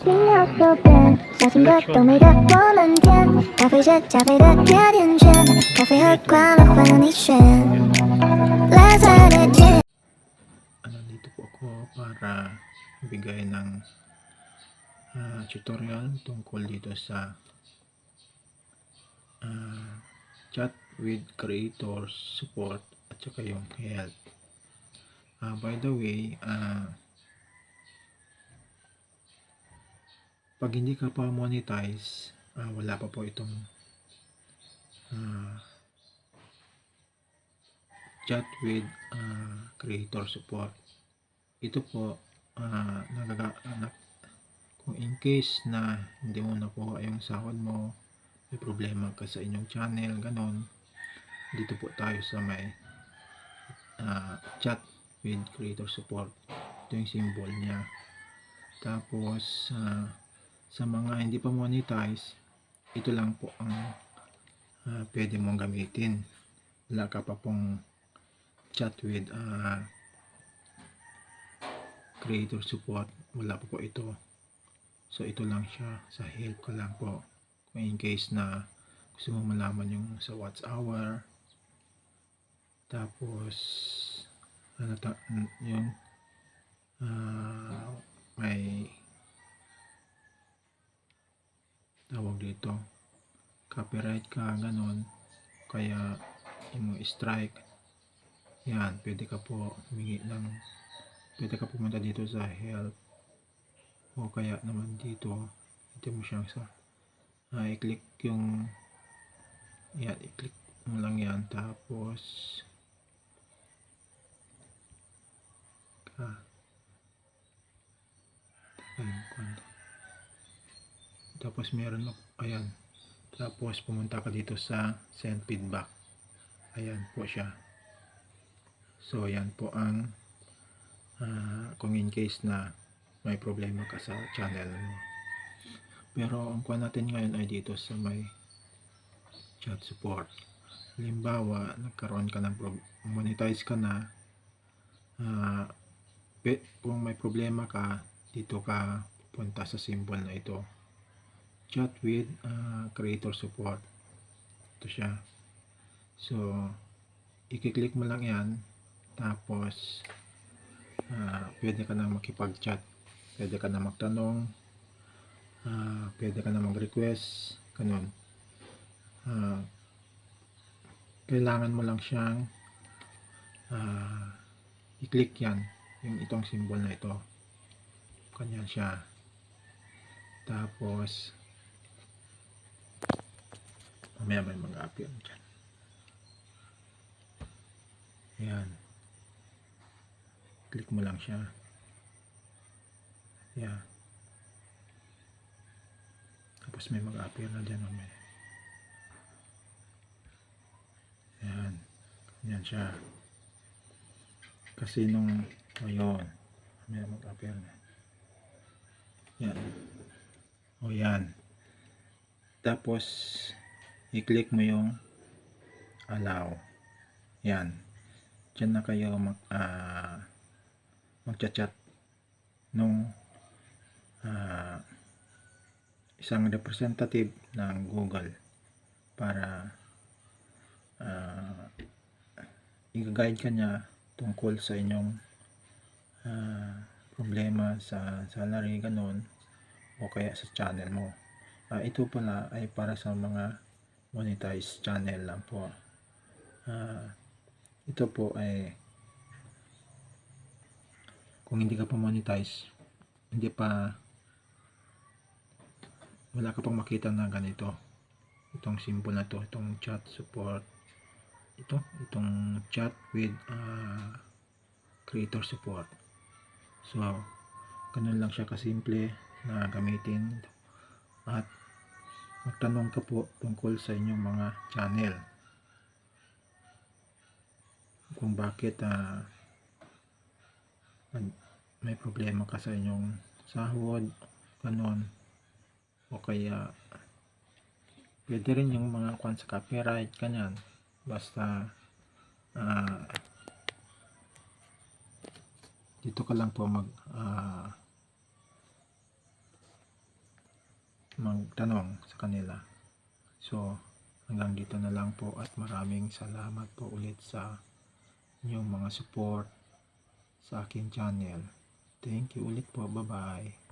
心要有变，小情歌都没得我们甜，咖啡是加倍的甜甜圈，咖啡和快乐换了你选。Let's have it again. Dito po ako para bigay ng tutorial tungkol dito sa chat with creators support at saka yung help. By the way, pag hindi ka pa monetize, wala pa po itong chat with creator support. Ito po kung in case na hindi mo nakuha yung sahod mo, may problema ka sa inyong channel, ganon, dito po tayo sa may chat with creator support. Ito yung symbol niya. Tapos sa mga hindi pa monetize, ito lang po ang pwede mong gamitin. Wala ka pa pong chat with creator support, wala po ito. So ito lang siya, sa help ko lang po. Kung in case na gusto mo malaman yung sa watch hour, tapos yun, may tawag dito, copyright ka, ganon, kaya yung strike, yan, pwede ka po humingi ng, pwede ka pumunta dito sa help, o kaya naman dito mo siyang sa i-click yung yan, i-click mo lang yan, tapos tapos meron, ayan, tapos pumunta ka dito sa send feedback, ayan po siya. So yan po ang kung in case na may problema ka sa channel mo. Pero ang kuha natin ngayon ay dito sa may chat support. Halimbawa, nagkaroon ka ng monetize ka na, kung may problema ka, dito ka punta sa symbol na ito, chat with creator support. Ito siya. So i-click mo lang yan, tapos pwede ka na makipag-chat, pwede ka na magtanong, pwede ka na mag-request, ganun. Kailangan mo lang siyang i-click yan, yung itong symbol na ito, kanyan siya. Tapos mamaya may mag-appear dyan, yan, click mo lang siya, yan, tapos may mag-appear na dyan mamaya, yan, yan siya. Kasi nung ayun, may mag-appear na, yan, o yan, tapos i-click mo yung allow, yan, dyan na kayo magchat-chat nung isang representative ng Google para i-guide ka niya tungkol sa inyong problema sa salary, ganon, o kaya sa channel mo. Ito pala ay para sa mga monetized channel lang po. Ito po ay kung hindi ka pa monetize, wala ka pang makita na ganito, itong symbol na to, itong chat support, itong chat with creator support. So ganun lang siya kasimple na gamitin, at magtanong ka po tungkol sa inyong mga channel, kung bakit may problema ka sa inyong sahod, ganon, o kaya pwede rin yung mga kwan sa copyright, kanyan, basta dito ka lang po magtanong sa kanila. So, hanggang dito na lang po at maraming salamat po ulit sa inyong mga support sa akin channel. Thank you ulit po. Bye-bye.